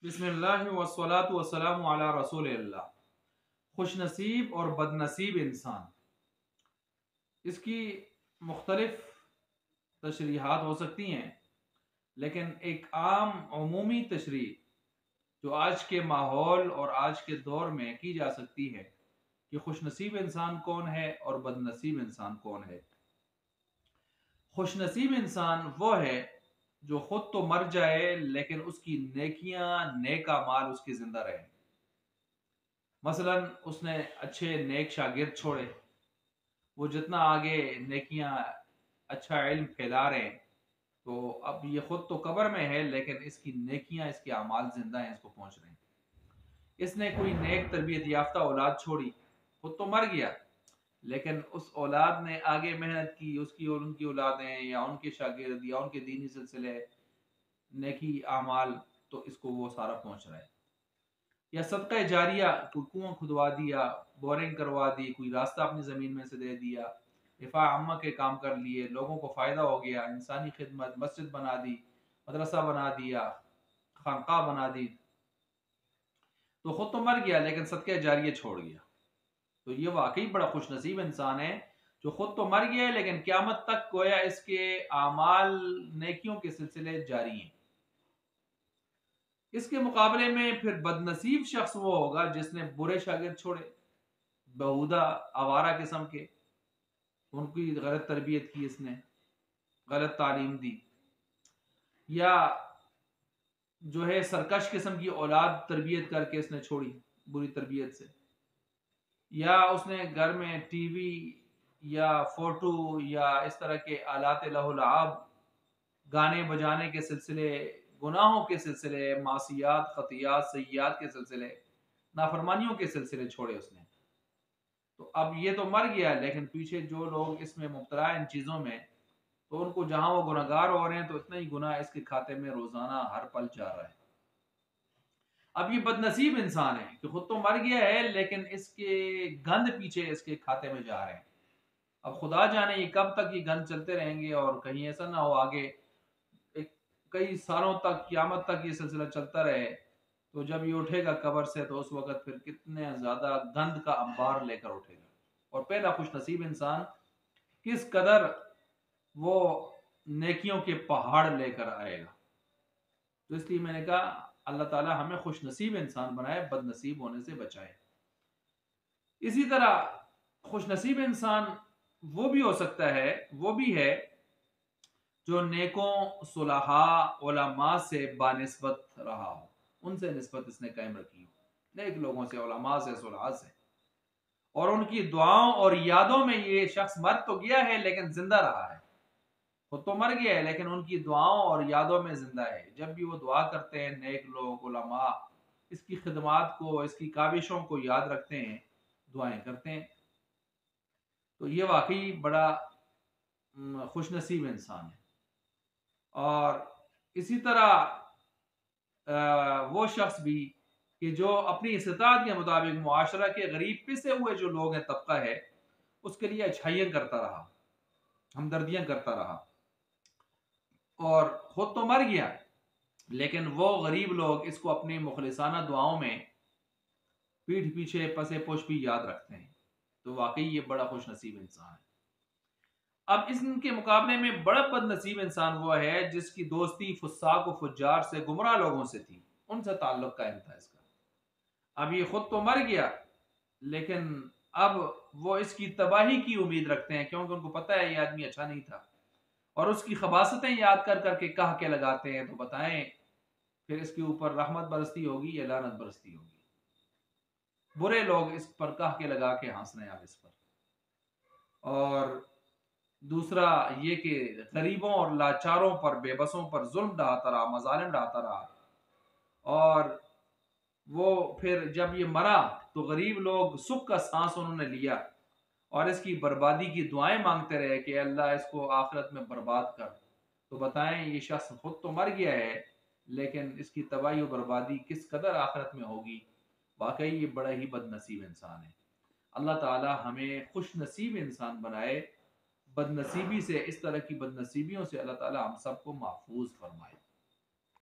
बिस्मिल्लाहि वस्सलातु वस्सलामु अला रसूलिल्लाह। खुशनसीब और बदनसीब इंसान, इसकी मुख्तलिफ तशरीहात हो सकती हैं, लेकिन एक आम अमूमी तशरीह जो आज के माहौल और आज के दौर में की जा सकती है कि खुशनसीब इंसान कौन है और बदनसीब इंसान कौन है। खुशनसीब इंसान वो है जो खुद तो मर जाए लेकिन उसकी नेकियां नेक अमाल उसके जिंदा रहे। मसलन उसने अच्छे नेक शागिर्द छोड़े, वो जितना आगे नेकियां अच्छा इल्म फैला रहे हैं, तो अब ये खुद तो कब्र में है लेकिन इसकी नेकियां इसके अमाल जिंदा हैं, इसको पहुंच रहे हैं। इसने कोई नेक तरबियत याफ्ता औलाद छोड़ी, खुद तो मर गया लेकिन उस औलाद ने आगे मेहनत की, उसकी और उनकी औलादें या उनके शागिर्द या उनके दीनी सिलसिले नेकी आमाल, तो इसको वो सारा पहुंच रहा है। या सदका जारिया, कोई कुआं खुदवा दिया, बोरिंग करवा दी, कोई रास्ता अपनी ज़मीन में से दे दिया, इफ़ा अम्मा के काम कर लिए, लोगों को फ़ायदा हो गया, इंसानी खिदमत, मस्जिद बना दी, मदरसा बना दिया, खानका बना दी, तो खुद तो मर गया लेकिन सदका जारिया छोड़ गया। तो ये वाकई बड़ा खुशनसीब इंसान है जो खुद तो मर गया है लेकिन क़यामत तक गोया इसके आमाल नेकियों के सिलसिले जारी हैं। इसके मुकाबले में फिर बदनसीब शख्स वो होगा जिसने बुरे शागिर्द छोड़े, बेहुदा आवारा किस्म के, उनकी गलत तरबियत की, इसने गलत तालीम दी, या जो है सरकश किस्म की औलाद तरबियत करके इसने छोड़ी बुरी तरबियत से, या उसने घर में टीवी या फोटो या इस तरह के आलात लहुलाब, गाने बजाने के सिलसिले, गुनाहों के सिलसिले, मासियात खतियात सय्यात के सिलसिले, नाफरमानियों के सिलसिले छोड़े उसने। तो अब ये तो मर गया लेकिन पीछे जो लोग इसमें मुब्तला इन चीज़ों में, तो उनको जहां वो गुनहगार हो रहे हैं तो इतना ही गुनाह इसके खाते में रोजाना हर पल जा रहा है। अब ये बदनसीब इंसान है कि खुद तो मर गया है लेकिन इसके गंद पीछे इसके खाते में जा रहे हैं। अब खुदा जाने ये कब तक ये गंद चलते रहेंगे और कहीं ऐसा ना हो आगे कई सालों तक, क़यामत तक ये सिलसिला चलता रहे, तो जब ये उठेगा कब्र से तो उस वक्त फिर कितने ज्यादा गंद का अंबार लेकर उठेगा। और पहला खुशनसीब इंसान किस कदर वो नेकियों के पहाड़ लेकर आएगा। तो इसलिए मैंने कहा अल्लाह ताला हमें खुशनसीब इंसान बनाए, बदनसीब होने से बचाए। इसी तरह खुशनसीब इंसान वो भी हो सकता है, वो भी है जो नेकों सुलहा उलमा से बानिस्बत रहा हो, उनसे निस्बत इसने कायम रखी हो, नेक लोगों से, उलमा से, सुलहा से, और उनकी दुआओं और यादों में ये शख्स मर तो गया है लेकिन जिंदा रहा है। खुद तो मर गया है लेकिन उनकी दुआओं और यादों में जिंदा है। जब भी वो दुआ करते हैं, नेक लोग उलमा इसकी खिदमात को, इसकी काविशों को याद रखते हैं, दुआएं करते हैं, तो ये वाकई बड़ा खुशनसीब इंसान है। और इसी तरह वो शख्स भी कि जो अपनी इस्तात के मुताबिक मुआशरा के गरीब पिसे हुए जो लोग हैं, तबका है, उसके लिए अच्छाइयाँ करता रहा, हमदर्दियाँ करता रहा, और खुद तो मर गया लेकिन वो गरीब लोग इसको अपनी मुखलिसाना दुआओं में पीठ पीछे पसे पुश भी याद रखते हैं। तो वाकई ये बड़ा खुशनसीब इंसान है। अब इसके मुकाबले में बड़ा बदनसीब इंसान वो है जिसकी दोस्ती फुस्साक व फुज्जार से, गुमराह लोगों से थी, उनसे ताल्लुक कायम था इसका। अब ये खुद तो मर गया लेकिन अब वो इसकी तबाही की उम्मीद रखते हैं, क्योंकि उनको पता है ये आदमी अच्छा नहीं था, और उसकी खबासतें याद कर करके कह के लगाते हैं। तो बताएं फिर इसके ऊपर रहमत बरसती होगी या लानत बरसती होगी। बुरे लोग इस पर कह के लगा के हंस रहे हैं अब इस पर। और दूसरा ये कि गरीबों और लाचारों पर, बेबसों पर जुल्म ढाता रहा, मजालिम ढाता रहा, और वो फिर जब ये मरा तो गरीब लोग सुख का सांस उन्होंने लिया और इसकी बर्बादी की दुआएं मांगते रहे कि अल्लाह इसको आखिरत में बर्बाद कर। तो बताएं ये शख्स खुद तो मर गया है लेकिन इसकी तबाही और बर्बादी किस कदर आखिरत में होगी। वाकई ये बड़ा ही बदनसीब इंसान है। अल्लाह ताला हमें खुश नसीब इंसान बनाए, बदनसीबी से, इस तरह की बदनसीबियों से अल्लाह ताला हम सबको महफूज फरमाए।